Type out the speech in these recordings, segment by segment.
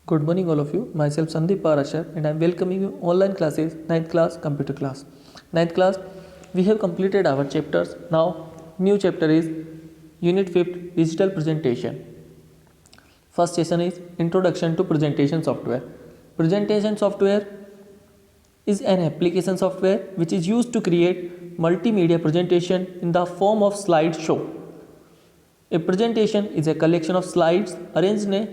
Good morning all of you. Myself Sandeep Parashar and I am welcoming you online classes 9th class computer class. 9th class we have completed our chapters. Now new chapter is unit 5th digital presentation. First session is introduction to presentation software. Presentation software is an application software which is used to create multimedia presentation in the form of slideshow. A presentation is a collection of slides arranged in a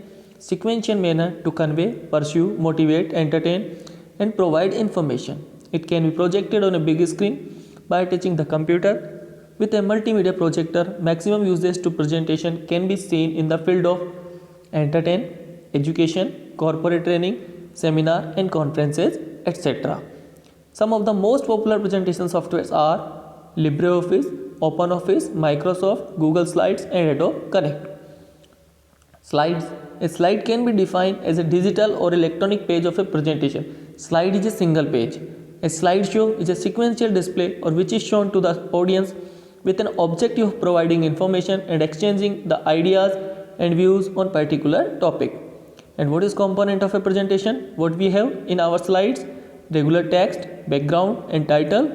sequential manner to convey, pursue, motivate, entertain, and provide information. It can be projected on a big screen by attaching the computer. With a multimedia projector, maximum usage to presentation can be seen in the field of entertain, education, corporate training, seminar and conferences, etc. Some of the most popular presentation softwares are LibreOffice, OpenOffice, Microsoft, Google Slides and Adobe Connect. Slides. A slide can be defined as a digital or electronic page of a presentation. Slide is a single page. A slideshow is a sequential display or which is shown to the audience with an objective of providing information and exchanging the ideas and views on particular topic. And what is component of a presentation? What we have in our slides? Regular text, background and title,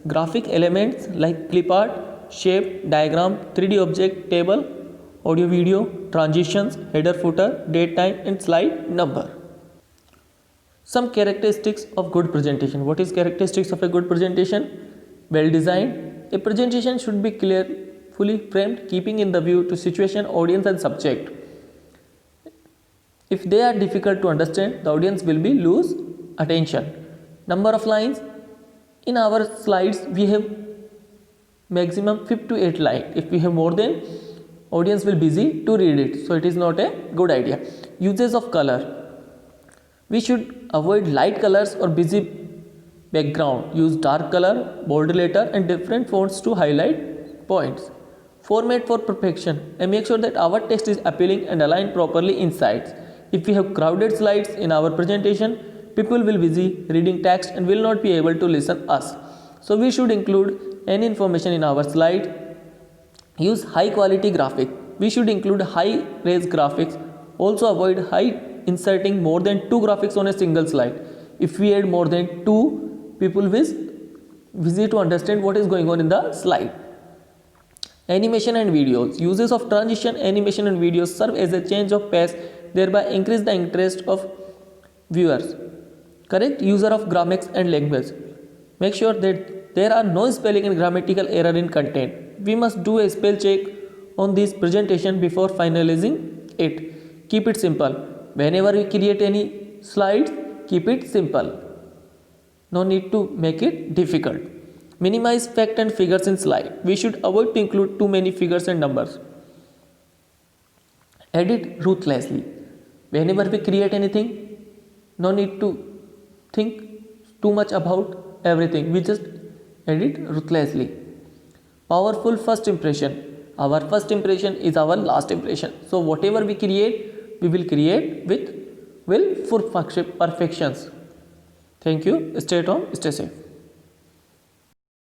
graphic elements like clip art, shape, diagram, 3D object, table, audio video, transitions, header footer, date time and slide number. Some characteristics of good presentation. What is characteristics of a good presentation? Well designed. A presentation should be clear, fully framed, keeping in the view to situation, audience and subject. If they are difficult to understand, the audience will be lose attention. Number of lines. In our slides we have maximum 5 to 8 lines. If we have more than, audience will busy to read it, so it is not a good idea. Uses of color. We should avoid light colors or busy background. Use dark color, bold letter and different fonts to highlight points. Format for perfection and make sure that our text is appealing and aligned properly in sides. If we have crowded slides in our presentation, people will busy reading text and will not be able to listen us. So we should include any information in our slide. Use high quality graphic. We should include high res graphics. Also avoid high inserting more than 2 graphics on a single slide. If we add more than 2, people will busy to understand what is going on in the slide. Animation and videos. Uses of transition, animation and videos serve as a change of pace, thereby increase the interest of viewers. Correct user of grammars and language. Make sure that there are no spelling and grammatical error in content. We must do a spell check on this presentation before finalizing it. Keep it simple. Whenever we create any slides, keep it simple. No need to make it difficult. Minimize fact and figures in slide. We should avoid to include too many figures and numbers. Edit ruthlessly. Whenever we create anything, no need to think too much about everything. We just edit ruthlessly. Powerful first impression. Our first impression is our last impression. So whatever we create, we will create with full perfections. Thank you. Stay at home, stay safe.